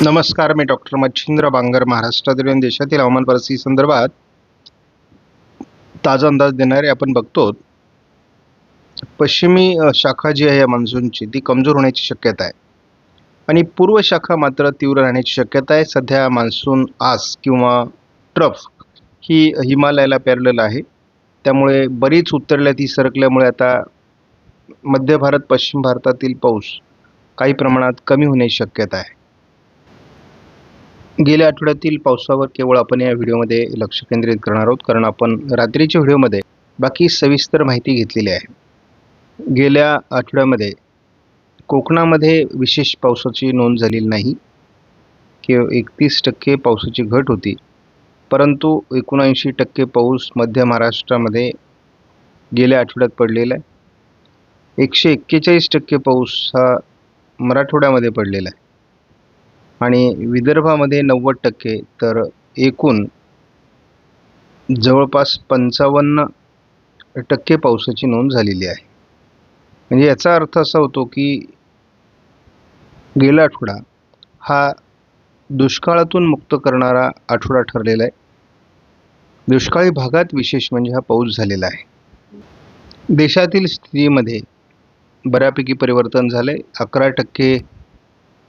नमस्कार, मी डॉक्टर मच्छिंद्र बांगर. महाराष्ट्रातील आणि देशातील हवामान परिस्थिती संदर्भात ताजा अंदाज देणारे आपण बघतो. पश्चिमी शाखा जी आहे मान्सूनची ती कमजोर होण्याची शक्यता आहे आणि पूर्व शाखा मात्र तीव्र राहण्याची शक्यता आहे. सध्या मान्सून आस किंवा ट्रफ ही हिमालयाला पॅरलल आहे, त्यामुळे बरीच उत्तरेला ती सरकल्यामुळे आता मध्य भारत पश्चिम भारतातील पाऊस काही प्रमाणात कमी होण्याची शक्यता आहे. गेल्या आठवड्यातील पावसावर केवळ आपण या व्हिडिओमध्ये लक्ष केंद्रित करणार आहोत, कारण आपण रात्रीच्या व्हिडिओमध्ये बाकी सविस्तर माहिती घेतलेली आहे. गेल्या आठवड्यामध्ये कोकणामध्ये विशेष पावसाची नोंद झालेली नाही. केवळ 31% पावसाची घट होती, परंतु 79% पाऊस मध्य महाराष्ट्रामध्ये गेल्या आठवड्यात पडलेला आहे. 141% पाऊस हा मराठवाड्यामध्ये पडलेला आहे आणि विदर्भामध्ये 90%, तर एकूण जवळपास 55% पावसाची नोंद झालेली आहे. म्हणजे याचा अर्थ असा होतो की गेला आठवडा हा दुष्काळातून मुक्त करणारा आठवडा ठरलेला आहे. दुष्काळी भागात विशेष म्हणजे हा पाऊस झालेला आहे. देशातील स्थितीमध्ये बऱ्यापैकी परिवर्तन झाले. 11%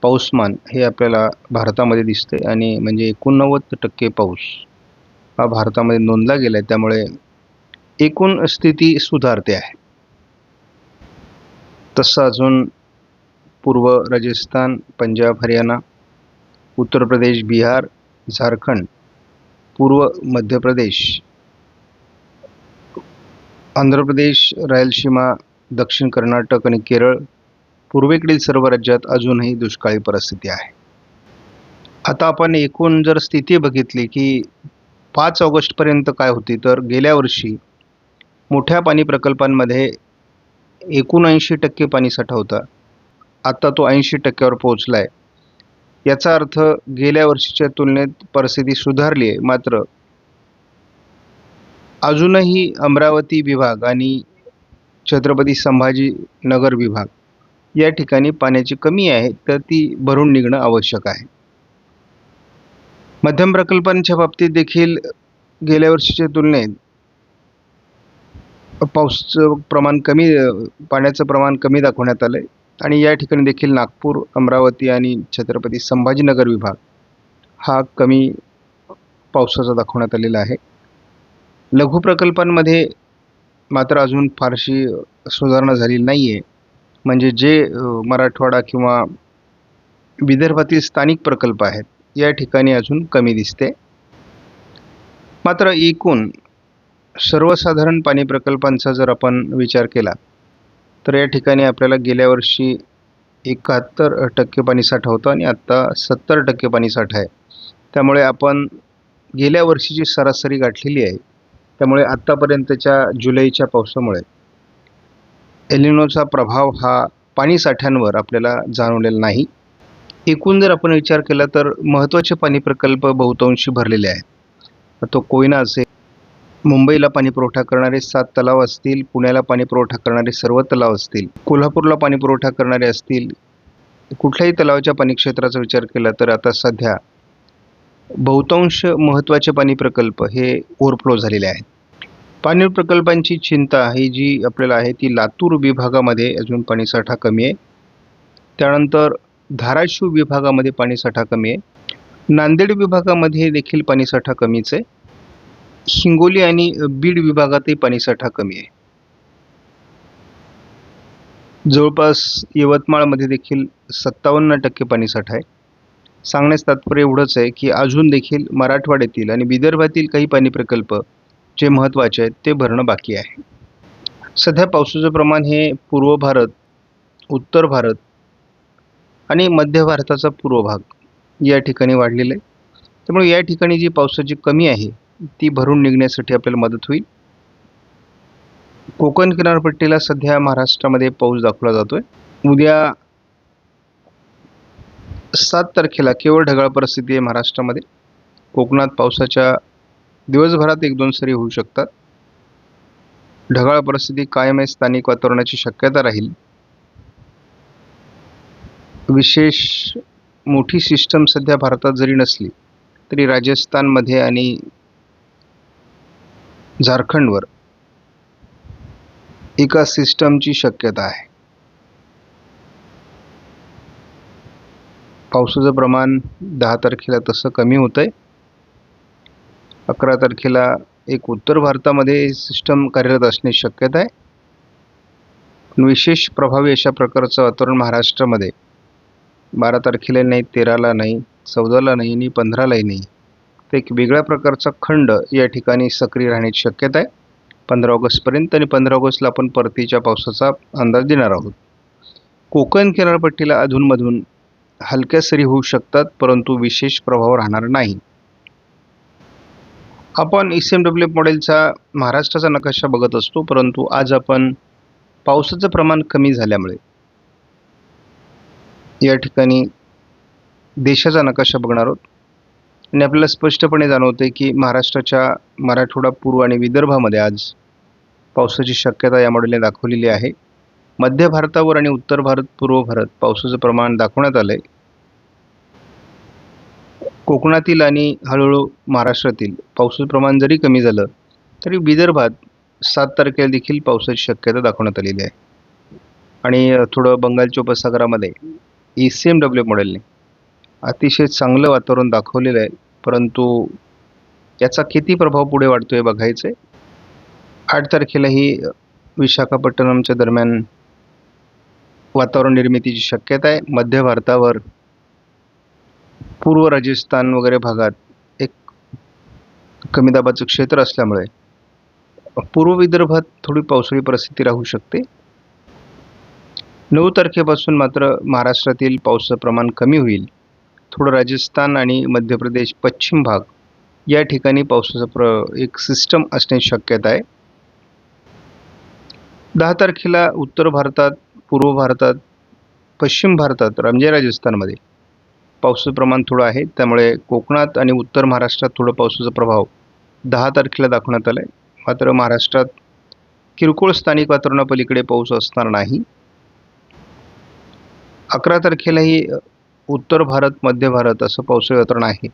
पाऊसमान हे आपल्याला भारतामध्ये दिसते आणि म्हणजे 89% पाऊस हा भारतामध्ये नोंदला गेला आहे. त्यामुळे एकूण स्थिती सुधारते आहे. तसं अजून पूर्व राजस्थान, पंजाब, हरियाणा, उत्तर प्रदेश, बिहार, झारखंड, पूर्व मध्य प्रदेश, आंध्र प्रदेश, रायलसीमा, दक्षिण कर्नाटक आणि केरळ, पूर्वेकडील सर्व राज्यात अजूनही दुष्काळी परिस्थिती आहे. आता आपण एकूण जर स्थिती बघितली की 5 ऑगस्टपर्यंत काय होती, तर गेल्या वर्षी मोठ्या पाणी प्रकल्पांमध्ये 79% पाणीसाठा होता. आता तो 80% वर पोहोचला आहे. याचा अर्थ गेल्या वर्षीच्या तुलनेत परिस्थिती सुधारली आहे. मात्र अजूनही अमरावती विभाग आणि छत्रपती संभाजीनगर विभाग या ठिकाणी पाण्याची कमी आहे, तर ती भरून निघणं आवश्यक आहे. मध्यम प्रकल्पांच्या बाबतीत देखील गेल्या वर्षीच्या तुलनेत पाण्याचं प्रमाण कमी दाखवण्यात आलं आहे आणि या ठिकाणी देखील नागपूर, अमरावती आणि छत्रपती संभाजीनगर विभाग हा कमी पावसाचा दाखवण्यात आलेला आहे. लघु प्रकल्पांमध्ये मात्र अजून फारशी सुधारणा झालेली नाही आहे. म्हणजे जे मराठवाडा किंवा विदर्भातील स्थानिक प्रकल्प आहेत या ठिकाणी अजून कमी दिसते. मात्र एकूण सर्वसाधारण पाणी प्रकल्पांचा जर आपण विचार केला तर या ठिकाणी आपल्याला गेल्या वर्षी 71% पाणीसाठा होता आणि आत्ता 70% पाणीसाठा आहे. त्यामुळे आपण गेल्या वर्षीची सरासरी गाठलेली आहे. त्यामुळे आत्तापर्यंतच्या जुलैच्या पावसामुळे एल निनोचा प्रभाव हा पाणीसाठ्यांवर आपल्याला जाणवलेला नाही. एकूण जर आपण विचार केला तर महत्त्वाचे पाणी प्रकल्प बहुतांशी भरलेले आहेत. तो कोयना असेल, मुंबईला पाणी पुरवठा करणारे 7 तलाव असतील, पुण्याला पाणी पुरवठा करणारे सर्व तलाव असतील, कोल्हापूरला पाणी पुरवठा करणारे असतील, कुठल्याही तलावाच्या पाणी क्षेत्राचा विचार केला तर आता सध्या बहुतांश महत्त्वाचे पाणी प्रकल्प हे ओव्हरफ्लो झालेले आहेत. पाणी प्रकल्पांची चिंता ही जी आपल्याला आहे ती लातूर विभागामध्ये अजून पाणीसाठा कमी आहे. त्यानंतर धाराशिव विभागामध्ये पाणीसाठा कमी आहे. नांदेड विभागामध्ये देखील पाणीसाठा कमीच आहे. हिंगोली आणि बीड विभागातही पाणीसाठा कमी आहे. जवळपास यवतमाळमध्ये देखील 57% पाणीसाठा आहे. सांगण्यास तात्पर्य एवढंच आहे की अजून देखील मराठवाड्यातील आणि विदर्भातील काही पाणी प्रकल्प जे महत्त्वाचे आहेत ते भरणं बाकी आहे. सध्या पावसाचं प्रमाण हे पूर्व भारत, उत्तर भारत आणि मध्य भारताचा पूर्व भाग या ठिकाणी वाढलेलं आहे. त्यामुळे या ठिकाणी जी पावसाची कमी आहे ती भरून निघण्यासाठी आपल्याला मदत होईल. कोकण किनारपट्टीला सध्या महाराष्ट्रामध्ये पाऊस दाखवला जातोय. उद्या 7 तारखेला केवळ ढगाळ परिस्थिती आहे महाराष्ट्रामध्ये. कोकणात पावसाच्या दिवसभरात 1-2 सरी होऊ शकतात. ढगाळ परिस्थिती कायम आहे. स्थानिक वातावरणाची शक्यता राहील. विशेष मोठी सिस्टम सध्या भारतात जरी नसली तरी राजस्थानमध्ये आणि झारखंडवर एका सिस्टमची शक्यता आहे. पावसाचं प्रमाण 10 तारखेला तसं कमी होतंय. 11 तारखेला एक उत्तर भारतामध्ये सिस्टम कार्यरत असण्याची शक्यता आहे. पण विशेष प्रभावी अशा प्रकारचं वातावरण महाराष्ट्रामध्ये 12 तारखेला नाही, 13ला नाही, 14ला नाही आणि 15लाही नाही. तर एक वेगळ्या प्रकारचा खंड या ठिकाणी सक्रिय राहण्याची शक्यता आहे 15 ऑगस्टपर्यंत. आणि 15 ऑगस्टला आपण परतीच्या पावसाचा अंदाज देणार आहोत. कोकण किनारपट्टीला अधूनमधून हलक्या सरी होऊ शकतात, परंतु विशेष प्रभाव राहणार नाही. आपण ECMWF मॉडेलचा महाराष्ट्राचा नकाशा बघत असतो, परंतु आज आपण पावसाचं प्रमाण कमी झाल्यामुळे या ठिकाणी देशाचा नकाशा बघणार आहोत. आणि आपल्याला स्पष्टपणे जाणवते की महाराष्ट्राच्या मराठवाडा, पूर्व आणि विदर्भामध्ये आज पावसाची शक्यता या मॉडेलने दाखवलेली आहे. मध्य भारतावर आणि उत्तर भारत, पूर्व भारत पावसाचं प्रमाण दाखवण्यात आलं आहे. कोकणातील आणि हळूहळू महाराष्ट्रातील पावसाचं प्रमाण जरी कमी झालं तरी विदर्भात 7 तारखेला देखील पावसाची शक्यता दाखवण्यात आलेली आहे. आणि थोडं बंगालच्या उपसागरामध्ये ECMWF मॉडेलने अतिशय चांगलं वातावरण दाखवलेलं आहे, परंतु याचा किती प्रभाव पुढे वाढतो हे बघायचं आहे. 8 तारखेलाही विशाखापट्टणमच्या दरम्यान वातावरण निर्मितीची शक्यता आहे. मध्य भारतावर, पूर्व राजस्थान वगैरे भागात एक कमी दाबाचं क्षेत्र असल्यामुळे पूर्व विदर्भात थोडी पावसाळी परिस्थिती राहू शकते. 9 तारखेपासून मात्र महाराष्ट्रातील पावसाचं प्रमाण कमी होईल. थोडं राजस्थान आणि मध्य प्रदेश पश्चिम भाग या ठिकाणी पावसाचं एक सिस्टम असण्याची शक्यता आहे. 10 तारखेला उत्तर भारतात, पूर्व भारतात, पश्चिम भारतात म्हणजे राजस्थानमध्ये पावसाचं प्रमाण थोडं आहे. त्यामुळे कोकणात आणि उत्तर महाराष्ट्रात थोडं पावसाचा प्रभाव 10 तारखेला दाखवण्यात आला आहे. मात्र महाराष्ट्रात किरकोळ स्थानिक वातावरणापलीकडे पाऊस असणार नाही. 11 तारखेलाही उत्तर भारत, मध्य भारत असं पावसाळी वातावरण आहे.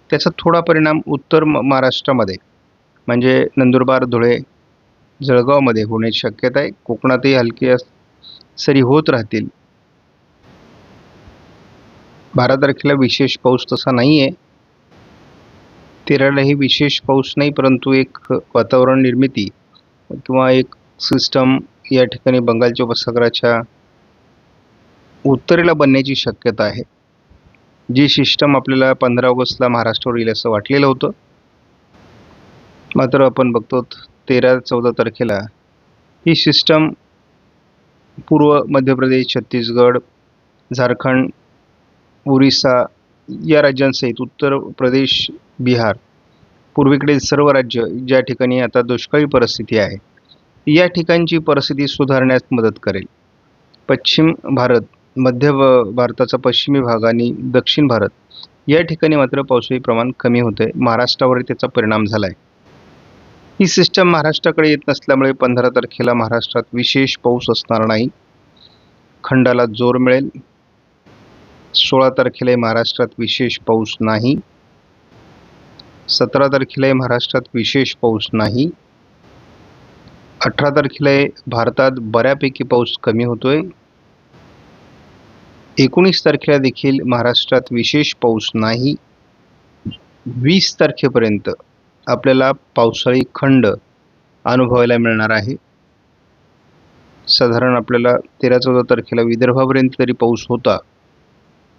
त्याचा थोडा परिणाम उत्तर महाराष्ट्रामध्ये म्हणजे नंदुरबार, धुळे, जळगावमध्ये होण्याची शक्यता आहे. कोकणातही हलक्या सरी होत राहतील. 12 तारखेला विशेष पाऊस तसा नाही आहे. 13लाही विशेष पाऊस नाही, परंतु एक वातावरण निर्मिती किंवा एक सिस्टम या ठिकाणी बंगालच्या उपसागराच्या उत्तरेला बनण्याची शक्यता आहे. जी सिस्टम आपल्याला 15 ऑगस्टला महाराष्ट्रावर येईल असं वाटलेलं होतं, मात्र आपण बघतो 13-14 तारखेला ही सिस्टम पूर्व मध्य प्रदेश, छत्तीसगड, झारखंड, ओरिसा या राज्यांसहित उत्तर प्रदेश, बिहार, पूर्वेकडील सर्व राज्य ज्या ठिकाणी आता दुष्काळी परिस्थिती आहे या ठिकाणची परिस्थिती सुधारण्यास मदत करेल. पश्चिम भारत, मध्य भारताचा पश्चिमी भाग आणि दक्षिण भारत या ठिकाणी मात्र पावसाचे प्रमाण कमी होते. महाराष्ट्रावर त्याचा परिणाम झाला आहे. ही सिस्टम महाराष्ट्राकडे येत नसल्यामुळे 15 तारखेला महाराष्ट्रात विशेष पाऊस असणार नाही. खंडाला जोर मिळेल. 16 तारखेला महाराष्ट्रात विशेष पाऊस नाही. 17 तारखेला महाराष्ट्रात विशेष पाऊस नाही. 18 तारखेला भारतात बऱ्यापैकी पाऊस कमी होतोय. 19 तारखेला देखील महाराष्ट्रात विशेष पाऊस नाही. 20 तारखेपर्यंत आपल्याला पावसाळी खंड अनुभवायला मिळणार आहे. साधारण आपल्याला 13-14 तारखेला विदर्भापर्यंत तरी पाऊस होता,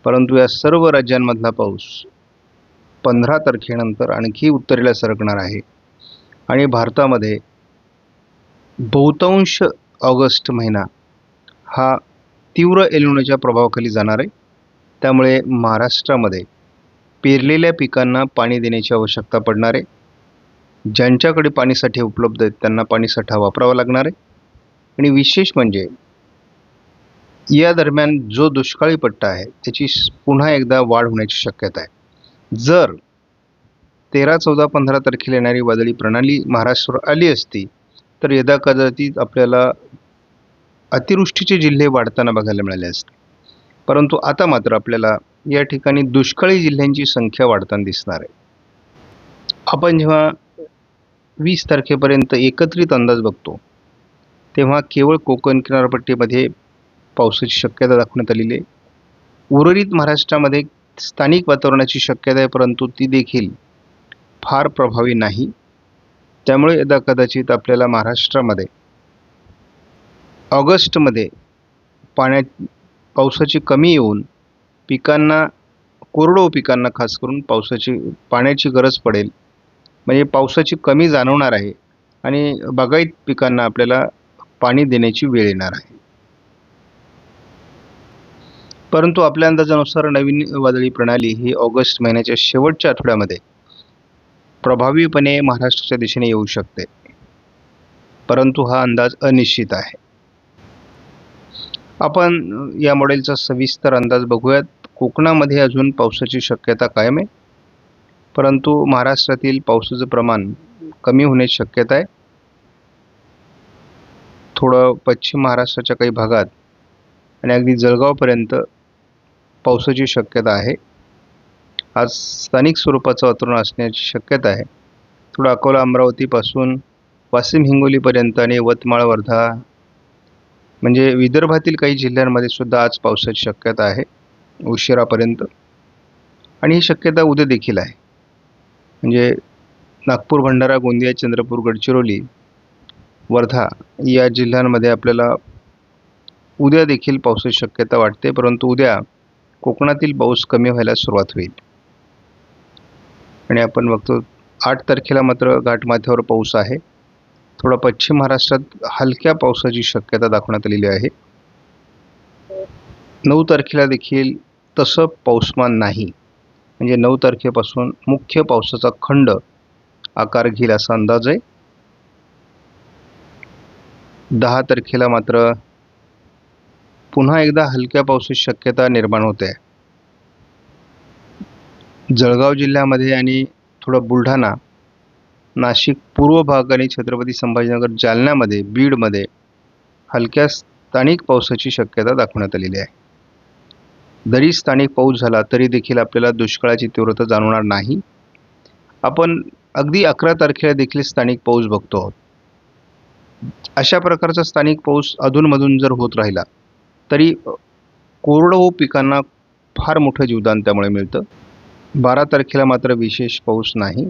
परंतु या सर्व राज्यांमधला पाऊस 15 तारखेनंतर आणखी उत्तरेला सरकणार आहे. आणि भारतामध्ये बहुतांश ऑगस्ट महिना हा तीव्र एल निनोच्या प्रभावाखाली जाणार आहे. त्यामुळे महाराष्ट्रामध्ये पेरलेल्या पिकांना पाणी देण्याची आवश्यकता पडणार आहे. ज्यांच्याकडे पाणीसाठे उपलब्ध आहेत त्यांना पाणीसाठा वापरावा लागणार आहे. आणि विशेष म्हणजे या दरम्यान जो दुष्काळी पट्टा आहे त्याची पुन्हा एकदा वाढ होण्याची शक्यता आहे. जर 13, 14, 15 तारखेला येणारी वादळी प्रणाली महाराष्ट्रावर आली असती तर यदाकदाचित आपल्याला अतिवृष्टीचे जिल्हे वाढताना बघायला मिळाले असते. परंतु आता मात्र आपल्याला या ठिकाणी दुष्काळी जिल्ह्यांची संख्या वाढताना दिसणार आहे. आपण जेव्हा 20 तारखेपर्यंत एकत्रित अंदाज बघतो तेव्हा केवळ कोकण किनारपट्टीमध्ये पावसाची शक्यता दाखवण्यात आलेली आहे. उर्वरित महाराष्ट्रामध्ये स्थानिक वातावरणाची शक्यता आहे, परंतु ती देखील फार प्रभावी नाही. त्यामुळे यदा कदाचित आपल्याला महाराष्ट्रामध्ये ऑगस्टमध्ये पावसाची कमी येऊन पिकांना, कोरडवाहू पिकांना खास करून पाण्याची गरज पडेल. म्हणजे पावसाची कमी जाणवणार आहे आणि बागायत पिकांना आपल्याला पाणी देण्याची वेळ येणार आहे. परंतु आपल्या अंदाजानुसार नवीन वादळी प्रणाली ही ऑगस्ट महिन्याच्या शेवटच्या आठवड्यामध्ये प्रभावीपणे महाराष्ट्राच्या दिशेने येऊ शकते, परंतु हा अंदाज अनिश्चित आहे. आपण या मॉडेलचा सविस्तर अंदाज बघूयात. कोकणामध्ये अजून पावसाची शक्यता कायम आहे, परंतु महाराष्ट्रातील पावसाचं प्रमाण कमी होण्याची शक्यता आहे. थोडं पश्चिम महाराष्ट्राच्या काही भागात आणि अगदी जळगावपर्यंत पावसाची शक्यता आहे. आज स्थानिक स्वरूपाचं वातावरण असण्याची शक्यता आहे. थोडं अकोला अमरावतीपासून वाशिम हिंगोलीपर्यंत आणि यवतमाळ वर्धा म्हणजे विदर्भातील काही जिल्ह्यांमध्ये सुद्धा आज पावसाची शक्यता आहे उशिरापर्यंत, आणि ही शक्यता उद्या देखील आहे. म्हणजे नागपूर, भंडारा, गोंदिया, चंद्रपूर, गडचिरोली, वर्धा या जिल्ह्यांमध्ये आपल्याला उद्या देखील पावसाची शक्यता वाटते, परंतु उद्या कोकणातील पाऊस कमी व्हायला सुरुवात होईल. आणि आपण बघतो 8 तारखेला मात्र घाटमाथ्यावर पाऊस आहे. थोडा पश्चिम महाराष्ट्रात हलक्या पावसाची शक्यता दाखवण्यात आलेली आहे. 9 तारखेला देखील तसं पाऊसमान नाही, म्हणजे 9 तारखेपासून मुख्य पावसाचा खंड आकार घेईल असा अंदाज आहे. 10 तारखेला मात्र पुन्हा एकदा हलक्या पावसाची शक्यता निर्माण होते. जळगाव जिल्ह्यामध्ये आणि थोडं बुलढाणा, नाशिक पूर्व भाग आणि छत्रपती संभाजीनगर, जालन्यामध्ये, बीडमध्ये हलक्या स्थानिक पावसाची शक्यता दाखवण्यात आलेली आहे. जरी स्थानिक पाऊस झाला तरी देखील आपल्याला दुष्काळाची तीव्रता जाणवणार नाही. आपण अगदी 11 तारखेला देखील स्थानिक पाऊस बघतो आहोत. अशा प्रकारचा स्थानिक पाऊस अधूनमधून जर होत राहिला तरी कोरडवाहू पिकांना फार मोठं जीवदान त्यामुळे मिळतं. 12 तारखेला मात्र विशेष पाऊस नाही.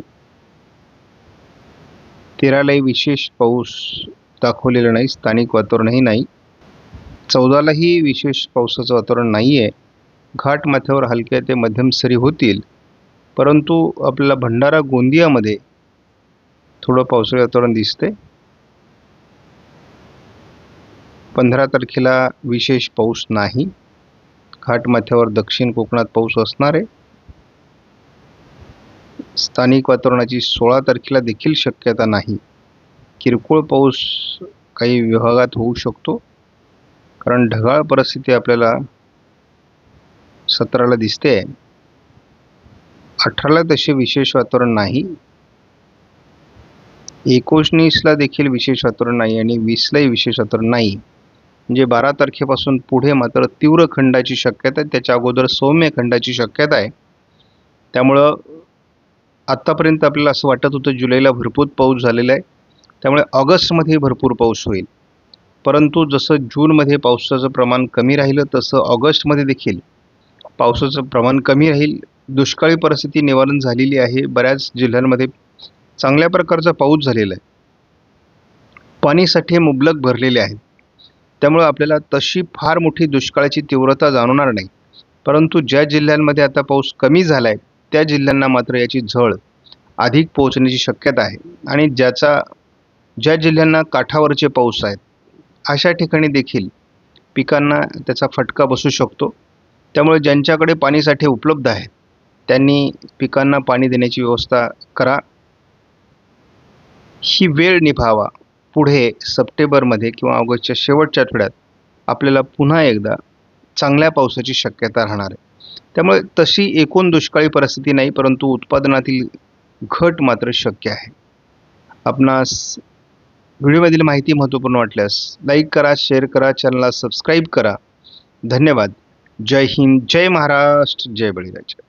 13लाही विशेष पाऊस दाखवलेला नाही, स्थानिक वातावरणही नाही. 14लाही विशेष पावसाचं वातावरण नाही आहे. घाटमाथ्यावर हलक्या ते मध्यम सरी होतील, परंतु आपल्याला भंडारा, गोंदियामध्ये थोडं पावसाळी वातावरण दिसते. 15 तारखेला विशेष पाऊस नाही. घाटमाथ्यावर दक्षिण कोकणात पाऊस असणार आहे. स्थानिक वातावरणाची 16 तारखेला देखील शक्यता नाही. किरकोळ पाऊस काही विभागात होऊ शकतो, कारण ढगाळ परिस्थिती आपल्याला 17ला दिसते. 18ला तसे विशेष वातावरण नाही. 19ला देखील विशेष वातावरण नाही आणि 20लाही विशेष वातावरण नाही. म्हणजे 12 तारखेपासून पुढे मात्र तीव्र खंडाची शक्यता आहे. त्याच्या अगोदर सौम्य खंडाची शक्यता आहे. त्यामुळं आत्तापर्यंत आपल्याला असं वाटत होतं जुलैला भरपूर पाऊस झालेला आहे, त्यामुळे ऑगस्टमध्ये भरपूर पाऊस होईल. परंतु जसं जूनमध्ये पावसाचं प्रमाण कमी राहिलं तसं ऑगस्टमध्ये देखील पावसाचं प्रमाण कमी राहील. दुष्काळी परिस्थिती निवारण झालेली आहे. बऱ्याच जिल्ह्यांमध्ये चांगल्या प्रकारचा पाऊस झालेला आहे. पाणीसाठे मुबलक भरलेले आहेत. त्यामुळे आपल्याला तशी फार मोठी दुष्काळाची तीव्रता जाणवणार नाही. परंतु ज्या जिल्ह्यांमध्ये आता पाऊस कमी झाला आहे त्या जिल्ह्यांना मात्र याची झळ अधिक पोहोचण्याची शक्यता आहे. आणि ज्या जिल्ह्यांना काठावरचे पाऊस आहेत अशा ठिकाणी देखील पिकांना त्याचा फटका बसू शकतो. त्यामुळे ज्यांच्याकडे पाणीसाठे उपलब्ध आहेत त्यांनी पिकांना पाणी देण्याची व्यवस्था करा. ही वेळ निभावा. पुढे सप्टेंबरमध्ये किंवा ऑगस्टच्या शेवटच्या आठवड्यात आपल्याला पुन्हा एकदा चांगल्या पावसाची शक्यता राहणार आहे. त्यामुळे तशी एकूण दुष्काळी परिस्थिती नाही, परंतु उत्पादनातील घट मात्र शक्य आहे. आपणास व्हिडिओमधील माहिती महत्त्वपूर्ण वाटल्यास लाईक करा, शेअर करा, चॅनलला सबस्क्राईब करा. धन्यवाद. जय हिंद, जय महाराष्ट्र, जय बळीराजा.